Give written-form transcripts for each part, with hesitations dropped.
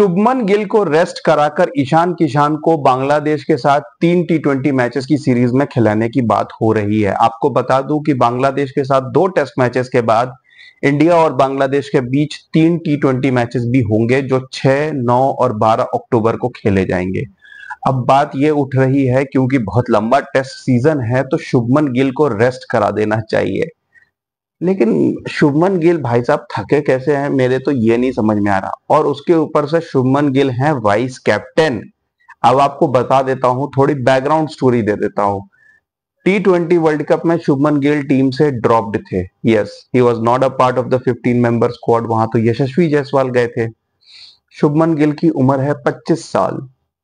शुभमन गिल को रेस्ट कराकर ईशान किशन को बांग्लादेश के साथ 3 T20 मैचेस की सीरीज में खिलाने की बात हो रही है। आपको बता दूं कि बांग्लादेश के साथ 2 टेस्ट मैचेस के बाद इंडिया और बांग्लादेश के बीच 3 T20 मैचेस भी होंगे जो 6, 9 और 12 अक्टूबर को खेले जाएंगे। अब बात यह उठ रही है क्योंकि बहुत लंबा टेस्ट सीजन है तो शुभमन गिल को रेस्ट करा देना चाहिए। लेकिन शुभमन गिल भाई साहब थके कैसे हैं मेरे तो ये नहीं समझ में आ रहा। और उसके ऊपर से शुभमन गिल है वाइस कैप्टन। अब आपको बता देता हूं, थोड़ी बैकग्राउंड स्टोरी दे देता हूं। T20 वर्ल्ड कप में शुभमन गिल टीम से ड्रॉप्ड थे। Yes, he was not a part of the 15 member squad. वहां तो यशस्वी जायसवाल गए थे। शुभमन गिल की उम्र है 25 साल,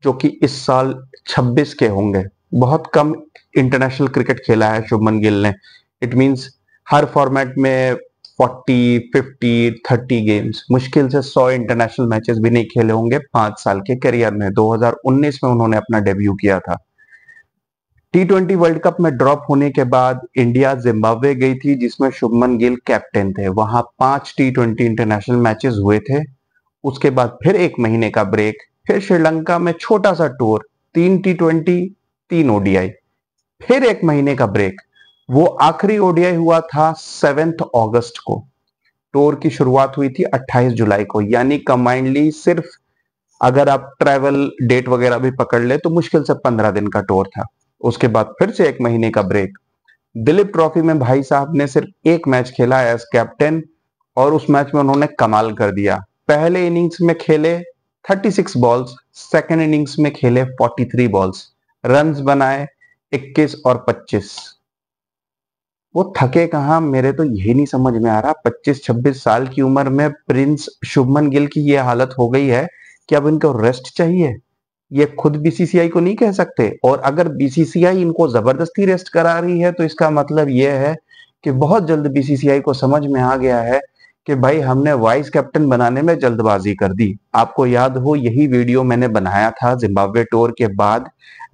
जो कि इस साल 26 के होंगे। बहुत कम इंटरनेशनल क्रिकेट खेला है शुभमन गिल ने। इट मींस हर फॉर्मेट में 40, 50, 30 गेम्स, मुश्किल से 100 इंटरनेशनल मैचेस भी नहीं खेले होंगे 5 साल के करियर में। 2019 में उन्होंने अपना डेब्यू किया था। T20 वर्ल्ड कप में ड्रॉप होने के बाद इंडिया जिम्बाब्वे गई थी, जिसमें शुभमन गिल कैप्टन थे। वहां 5 T20 इंटरनेशनल मैचेस हुए थे। उसके बाद फिर 1 महीने का ब्रेक, फिर श्रीलंका में छोटा सा टूर, 3 T20, 3 ODI, फिर 1 महीने का ब्रेक। वो आखिरी ODI हुआ था 7 अगस्त को। टूर की शुरुआत हुई थी 28 जुलाई को, यानी कंबाइंडली सिर्फ अगर आप ट्रैवल डेट वगैरह भी पकड़ ले तो मुश्किल से 15 दिन का टूर था। उसके बाद फिर से 1 महीने का ब्रेक। दिलीप ट्रॉफी में भाई साहब ने सिर्फ 1 मैच खेला एज कैप्टन और उस मैच में उन्होंने कमाल कर दिया। पहले इनिंग्स में खेले 36 बॉल्स, सेकेंड इनिंग्स में खेले 43 बॉल्स, रन्स बनाए 21 और 25। वो थके कहां मेरे तो यही नहीं समझ में आ रहा। 25-26 साल की उम्र में प्रिंस शुभमन गिल की ये हालत हो गई है कि अब इनको रेस्ट चाहिए। ये खुद बीसीसीआई को नहीं कह सकते। और अगर बीसीसीआई इनको जबरदस्ती रेस्ट करा रही है तो इसका मतलब यह है कि बहुत जल्द बीसीसीआई को समझ में आ गया है कि भाई हमने वाइस कैप्टन बनाने में जल्दबाजी कर दी। आपको याद हो, यही वीडियो मैंने बनाया था जिम्बाब्वे टूर के बाद,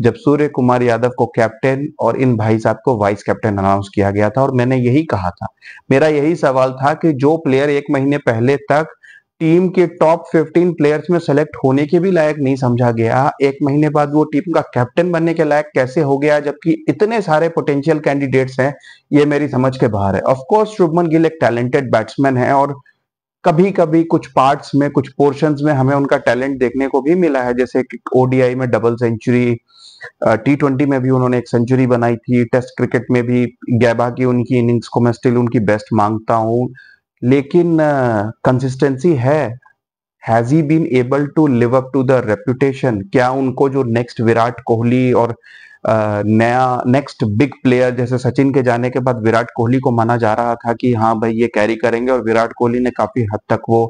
जब सूर्य कुमार यादव को कैप्टन और इन भाई साहब को वाइस कैप्टन अनाउंस किया गया था। और मैंने यही कहा था, मेरा यही सवाल था कि जो प्लेयर 1 महीने पहले तक टीम के टॉप 15 प्लेयर्स में सेलेक्ट होने के भी लायक नहीं समझा गया, 1 महीने बाद वो टीम का कैप्टन बनने के लायक कैसे हो गया, जबकि इतने सारे पोटेंशियल कैंडिडेट्स हैं। ये मेरी समझ के बाहर है। ऑफ कोर्स शुभमन गिल एक टैलेंटेड बैट्समैन है और कभी कभी कुछ पार्ट्स में, कुछ पोर्शंस में हमें उनका टैलेंट देखने को भी मिला है, जैसे कि ODI में डबल सेंचुरी, T20 में भी उन्होंने 1 सेंचुरी बनाई थी, टेस्ट क्रिकेट में भी गैबा की उनकी इनिंग्स को मैं स्टिल उनकी बेस्ट मांगता हूं। लेकिन consistency has he been able to live up to the reputation? क्या उनको जो नेक्स्ट विराट कोहली और नया नेक्स्ट बिग प्लेयर जैसे सचिन के जाने के बाद विराट कोहली को माना जा रहा था कि हाँ भाई ये कैरी करेंगे, और विराट कोहली ने काफी हद तक वो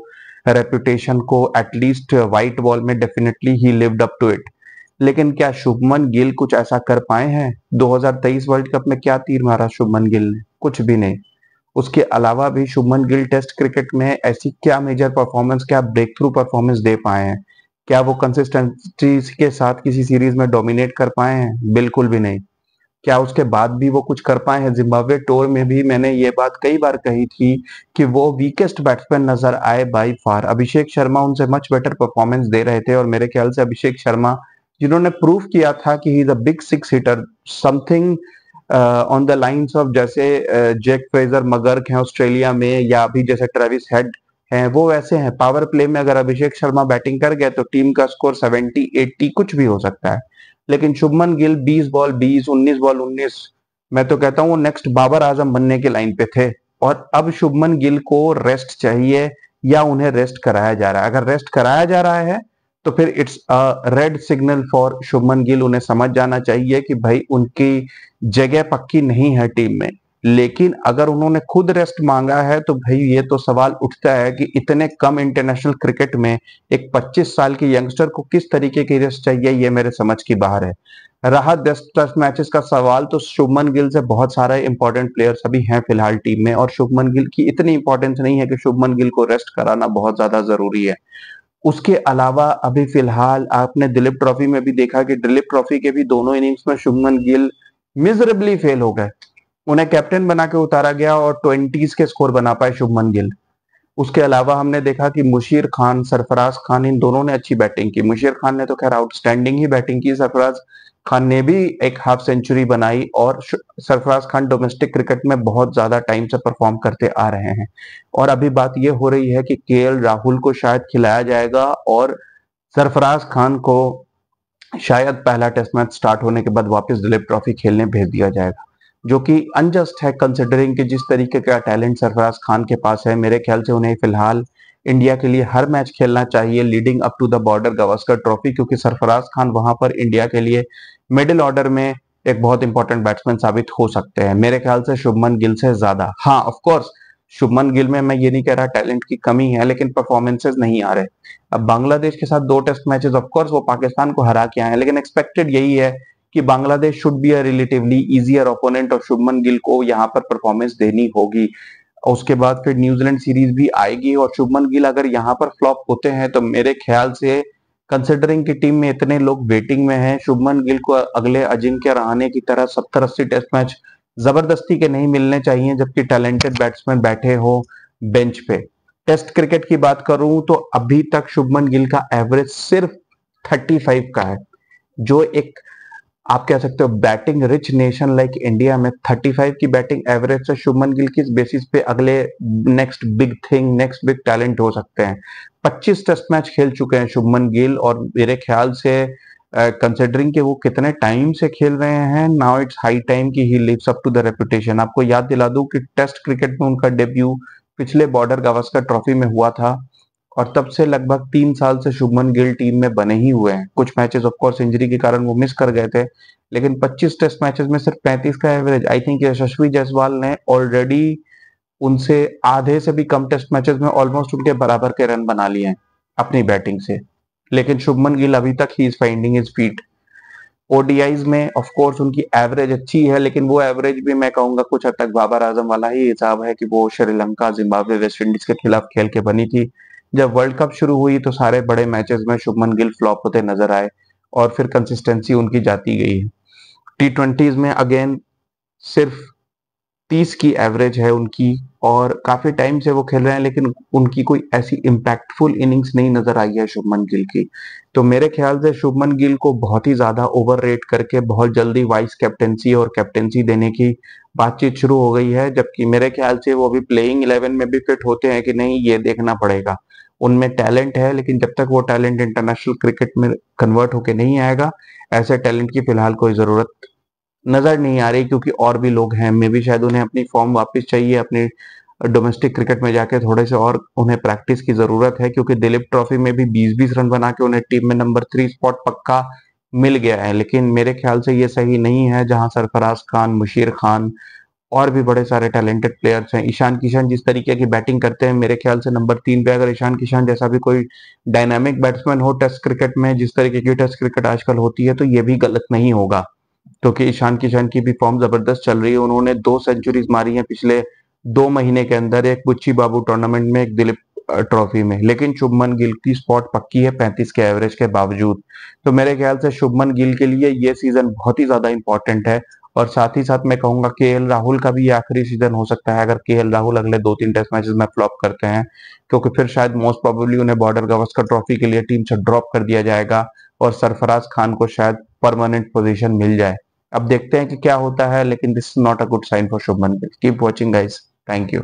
रेपुटेशन को एटलीस्ट व्हाइट बॉल में definitely he lived up to it. लेकिन क्या शुभमन गिल कुछ ऐसा कर पाए हैं? 2023 वर्ल्ड कप में क्या तीर मारा शुभमन गिल ने? कुछ भी नहीं। उसके अलावा भी शुभमन गिल टेस्ट क्रिकेट में ऐसी क्या मेजर परफॉर्मेंस, क्या ब्रेक थ्रू परफॉर्मेंस दे पाए हैं? क्या वो कंसिस्टेंसी के साथ किसी सीरीज में डोमिनेट कर पाए हैं? बिल्कुल भी नहीं। क्या उसके बाद भी वो कुछ कर पाए हैं? जिम्बाब्वे टूर में भी मैंने ये बात कई बार कही थी कि वो वीकेस्ट बैट्समैन नजर आए बाई फार। अभिषेक शर्मा उनसे मच बेटर परफॉर्मेंस दे रहे थे, और मेरे ख्याल से अभिषेक शर्मा, जिन्होंने प्रूव किया था कि he is a big 6 hitter, something on the lines of जैसे जैक फ्रेजर मगर्क हैं ऑस्ट्रेलिया में, या अभी जैसे ट्रेविस हेड हैं, वो वैसे हैं। पावर प्ले में अगर अभिषेक शर्मा बैटिंग कर गए तो टीम का स्कोर 70, 80 कुछ भी हो सकता है। लेकिन शुभमन गिल 20 बॉल 20, 19 बॉल 19, मैं तो कहता हूं वो नेक्स्ट बाबर आजम बनने के लाइन पे थे। और अब शुभमन गिल को रेस्ट चाहिए या उन्हें रेस्ट कराया जा रहा है? अगर रेस्ट कराया जा रहा है तो फिर it's a red signal for Shubman Gill. उन्हें समझ जाना चाहिए कि भाई उनकी जगह पक्की नहीं है टीम में। लेकिन अगर उन्होंने खुद रेस्ट मांगा है तो भाई ये तो सवाल उठता है कि इतने कम इंटरनेशनल क्रिकेट में एक 25 साल के यंगस्टर को किस तरीके की रेस्ट चाहिए, ये मेरे समझ की बाहर है। रहा 10 टेस्ट मैचेस का सवाल, तो शुभमन गिल से बहुत सारे इंपॉर्टेंट प्लेयर्स अभी हैं फिलहाल टीम में, और शुभमन गिल की इतनी इंपॉर्टेंस नहीं है कि शुभमन गिल को रेस्ट कराना बहुत ज्यादा जरूरी है। उसके अलावा अभी फिलहाल आपने दिलीप ट्रॉफी में भी देखा कि दिलीप ट्रॉफी के भी दोनों इनिंग्स में शुभमन गिल मिजरेबली फेल हो गए। उन्हें कैप्टन बना के उतारा गया और 20s के स्कोर बना पाए शुभमन गिल। उसके अलावा हमने देखा कि मुशीर खान, सरफराज खान, इन दोनों ने अच्छी बैटिंग की। मुशीर खान ने तो खैर आउटस्टैंडिंग ही बैटिंग की, सरफराज खान ने भी एक हाफ सेंचुरी बनाई, और सरफराज खान डोमेस्टिक क्रिकेट में बहुत ज्यादा टाइम से परफॉर्म करते आ रहे हैं। और अभी बात यह हो रही है कि केएल राहुल को शायद खिलाया जाएगा और सरफराज खान को शायद पहला टेस्ट मैच स्टार्ट होने के बाद वापस दिलीप ट्रॉफी खेलने भेज दिया जाएगा, जो कि अनजस्ट है कंसिडरिंग कि जिस तरीके का टैलेंट सरफराज खान के पास है। मेरे ख्याल से उन्हें फिलहाल इंडिया के लिए हर मैच खेलना चाहिए leading up to the Border Gavaskar trophy, क्योंकि सरफराज खान वहां पर इंडिया के लिए मिडिल ऑर्डर में एक बहुत इंपॉर्टेंट बैट्समैन साबित हो सकते हैं, मेरे ख्याल से शुभमन गिल से ज्यादा। हाँ ऑफ कोर्स शुभमन गिल में मैं ये नहीं कह रहा टैलेंट की कमी है, लेकिन परफॉर्मेंसेज नहीं आ रहे। अब बांग्लादेश के साथ 2 टेस्ट मैचेस, ऑफ कोर्स वो पाकिस्तान को हरा के आए हैं, लेकिन एक्सपेक्टेड यही है कि Bangladesh should be a relatively easier opponent और शुभमन गिल को यहाँ पर परफॉर्मेंस देनी होगी। उसके बाद फिर न्यूजीलैंड सीरीज भी आएगी, और शुभमन गिल अगर यहाँ पर फ्लॉप होते हैं तो मेरे ख्याल से कंसिडरिंग की टीम में इतने लोग वेटिंग में हैं, शुभमन गिल को अगले अजिंक्य रहाणे की तरह 70-80 टेस्ट मैच जबरदस्ती के नहीं मिलने चाहिए, जबकि टैलेंटेड बैट्समैन बैठे हो बेंच पे। टेस्ट क्रिकेट की बात करूं तो अभी तक शुभमन गिल का एवरेज सिर्फ 35 का है, जो एक आप कह सकते हो batting rich nation like India में 35 की बैटिंग एवरेज से शुभमन गिल किस बेसिस पे अगले next big thing, next big talent हो सकते हैं। 25 टेस्ट मैच खेल चुके हैं शुभमन गिल, और मेरे ख्याल से कंसिडरिंग कि वो कितने टाइम से खेल रहे हैं, नाउ इट्स हाई टाइम कि he lives up to the reputation. आपको याद दिला दूं कि टेस्ट क्रिकेट में उनका डेब्यू पिछले बॉर्डर गावस्कर ट्रॉफी में हुआ था, और तब से लगभग 3 साल से शुभमन गिल टीम में बने ही हुए हैं। कुछ मैचेस ऑफ कोर्स इंजरी के कारण वो मिस कर गए थे, लेकिन 25 टेस्ट मैचेस में सिर्फ 35 का एवरेज। आई थिंक यशस्वी जायसवाल ने ऑलरेडी उनसे आधे से भी कम टेस्ट मैचेस में ऑलमोस्ट उनके बराबर के रन बना लिए हैं अपनी बैटिंग से, लेकिन शुभमन गिल अभी तक he is finding his feet. ODIs में ऑफ कोर्स उनकी एवरेज अच्छी है, लेकिन वो एवरेज भी मैं कहूंगा कुछ हद तक बाबर आजम वाला ही हिसाब है कि वो श्रीलंका, जिम्बाब्वे, वेस्ट इंडीज के खिलाफ खेल के बनी थी। जब वर्ल्ड कप शुरू हुई तो सारे बड़े मैचेस में शुभमन गिल फ्लॉप होते नजर आए, और फिर कंसिस्टेंसी उनकी जाती गई है। टी20 में अगेन सिर्फ 30 की एवरेज है उनकी, और काफी टाइम से वो खेल रहे हैं, लेकिन उनकी कोई ऐसी इम्पैक्टफुल इनिंग्स नहीं नजर आई है शुभमन गिल की। तो मेरे ख्याल से शुभमन गिल को बहुत ही ज्यादा ओवर रेट करके बहुत जल्दी वाइस कैप्टेंसी और कैप्टेंसी देने की बातचीत शुरू हो गई है, जबकि मेरे ख्याल से वो अभी प्लेइंग 11 में भी फिट होते हैं कि नहीं ये देखना पड़ेगा। उनमें टैलेंट है, लेकिन जब तक वो टैलेंट इंटरनेशनल क्रिकेट में कन्वर्ट होके नहीं आएगा, ऐसे टैलेंट की फिलहाल कोई जरूरत नजर नहीं आ रही, क्योंकि और भी लोग हैं, मे भी शायद उन्हें अपनी फॉर्म वापस चाहिए, अपनी डोमेस्टिक क्रिकेट में जाके थोड़े से और उन्हें प्रैक्टिस की जरूरत है, क्योंकि दिलीप ट्रॉफी में भी 20-20 रन बना के उन्हें टीम में नंबर 3 स्पॉट पक्का मिल गया है। लेकिन मेरे ख्याल से ये सही नहीं है, जहां सरफराज खान, मुशीर खान और भी बड़े सारे टैलेंटेड प्लेयर्स हैं। ईशान किशन जिस तरीके की बैटिंग करते हैं, मेरे ख्याल से नंबर 3 पे अगर ईशान किशन जैसा भी कोई डायनामिक बैट्समैन हो टेस्ट क्रिकेट में, जिस तरीके की टेस्ट क्रिकेट आजकल होती है, तो ये भी गलत नहीं होगा, क्योंकि ईशान किशन की भी फॉर्म जबरदस्त चल रही है। उन्होंने 2 सेंचुरीज मारी हैं पिछले 2 महीने के अंदर, एक बुच्ची बाबू टूर्नामेंट में, एक दिलीप ट्रॉफी में। लेकिन शुभमन गिल की स्पॉट पक्की है 35 के एवरेज के बावजूद। तो मेरे ख्याल से शुभमन गिल के लिए ये सीजन बहुत ही ज्यादा इंपॉर्टेंट है, और साथ ही साथ मैं कहूंगा केएल राहुल का भी ये आखिरी सीजन हो सकता है, अगर केएल राहुल अगले 2-3 टेस्ट मैचेस में फ्लॉप करते हैं, क्योंकि फिर शायद मोस्ट प्रोबेबली उन्हें बॉर्डर गावस्कर ट्रॉफी के लिए टीम से ड्रॉप कर दिया जाएगा, और सरफराज खान को शायद परमानेंट पोजीशन मिल जाए। अब देखते हैं कि क्या होता है, लेकिन this is not a good sign for Shubman Gill. Keep watching guys, thank you.